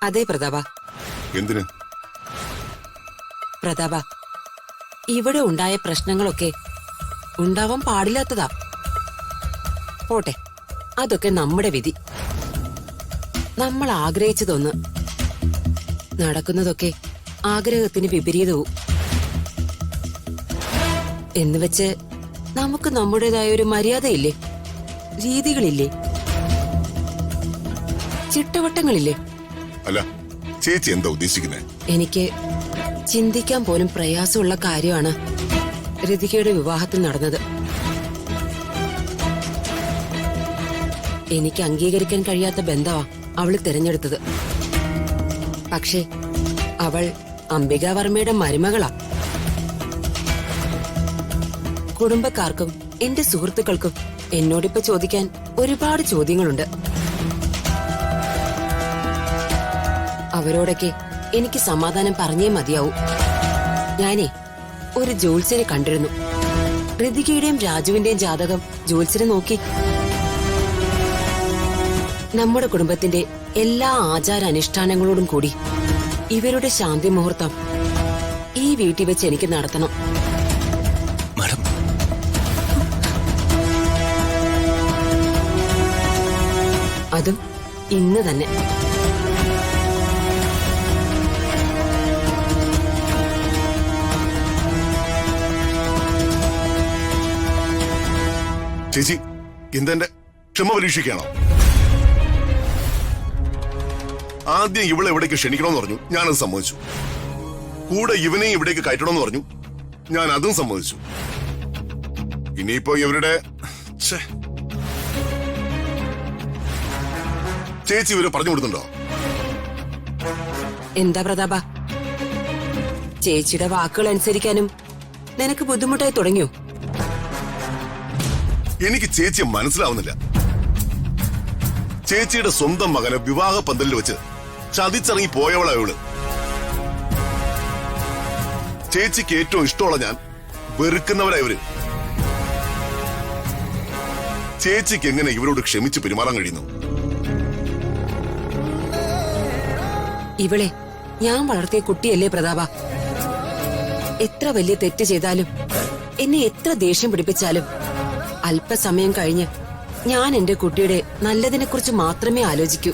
അതെ പ്രതാപ. എന്തിന്? പ്രതാപ, ഇവിടെ ഉണ്ടായ പ്രശ്നങ്ങളൊക്കെ ഉണ്ടാവാൻ പാടില്ലാത്തതാ. പോട്ടെ, അതൊക്കെ നമ്മുടെ വിധി. നമ്മൾ ആഗ്രഹിച്ചതൊന്ന്, നടക്കുന്നതൊക്കെ ആഗ്രഹത്തിന് വിപരീതവും. എന്നുവെച്ച് നമുക്ക് നമ്മുടേതായ ഒരു മര്യാദയില്ലേ, രീതികളില്ലേ, ചിട്ടവട്ടങ്ങളില്ലേ? അല്ല, ചേച്ചി എന്താ ഉദ്ദേശിക്കുന്നത്? എനിക്ക് ചിന്തിക്കാൻ പോലും പ്രയാസമുള്ള കാര്യമാണ് ഋതികയുടെ വിവാഹത്തിൽ നടന്നത്. എനിക്ക് അംഗീകരിക്കാൻ കഴിയാത്ത ബന്ധമാ അവള് തിരഞ്ഞെടുത്തത്. പക്ഷേ അവൾ അംബികാവർമ്മയുടെ മരുമകളാ. കുടുംബക്കാർക്കും എന്റെ സുഹൃത്തുക്കൾക്കും എന്നോടിപ്പോ ചോദിക്കാൻ ഒരുപാട് ചോദ്യങ്ങളുണ്ട്. അവരോടൊക്കെ എനിക്ക് സമാധാനം പറഞ്ഞേ മതിയാവൂ. ഞാനേ ഒരു ജ്യോത്സ്യനെ കണ്ടിരുന്നു. ഋതികയുടെയും രാജുവിന്റെയും ജാതകം ജ്യോത്സ്യനെ നോക്കി. നമ്മുടെ കുടുംബത്തിന്റെ എല്ലാ ആചാരാനുഷ്ഠാനങ്ങളോടും കൂടി ഇവരുടെ ശാന്തി മുഹൂർത്തം ഈ വീട്ടിൽ വെച്ച് എനിക്ക് നടത്തണം. മാഡം, അതും ഇന്ന് തന്നെ. ചേച്ചി എന്തെന്റെ ക്ഷമ പരീക്ഷിക്കുകയാണോ? ആദ്യം ഇവളെ ഇവിടേക്ക് ക്ഷണിക്കണമെന്ന് പറഞ്ഞു, ഞാനത് സമ്മതിച്ചു. കൂടെ ഇവനെയും ഇവിടേക്ക് കയറ്റണമെന്ന് പറഞ്ഞു, ഞാൻ അതും സമ്മതിച്ചു. ഇനിയിപ്പോ ഇവരുടെ ചേച്ചി ഇവര് പറഞ്ഞു കൊടുത്തുണ്ടോ? എന്താ പ്രതാപ, ചേച്ചിയുടെ വാക്കുകൾ അനുസരിക്കാനും നിനക്ക് ബുദ്ധിമുട്ടായി തുടങ്ങിയോ? എനിക്ക് ചേച്ചിയെ മനസ്സിലാവുന്നില്ല. ചേച്ചിയുടെ സ്വന്തം മകനെ വിവാഹ പന്തലിൽ വെച്ച് ചതിച്ചിറങ്ങി പോയവളാ ഇവള്. ചേച്ചിക്ക് ഏറ്റവും ഇഷ്ടമുള്ള ഞാൻ വെറുക്കുന്നവരാ ഇവര്. ചേച്ചിക്ക് എങ്ങനെ ഇവരോട് ക്ഷമിച്ച് പെരുമാറാൻ കഴിയുന്നു? ഇവളെ ഞാൻ വളർത്തിയ കുട്ടിയല്ലേ പ്രതാപ. എത്ര വലിയ തെറ്റ് ചെയ്താലും, എന്നെ എത്ര ദേഷ്യം പിടിപ്പിച്ചാലും, അല്പസമയം കഴിഞ്ഞ് ഞാൻ എന്റെ കുട്ടിയുടെ നല്ലതിനെ കുറിച്ച് മാത്രമേ ആലോചിക്കൂ.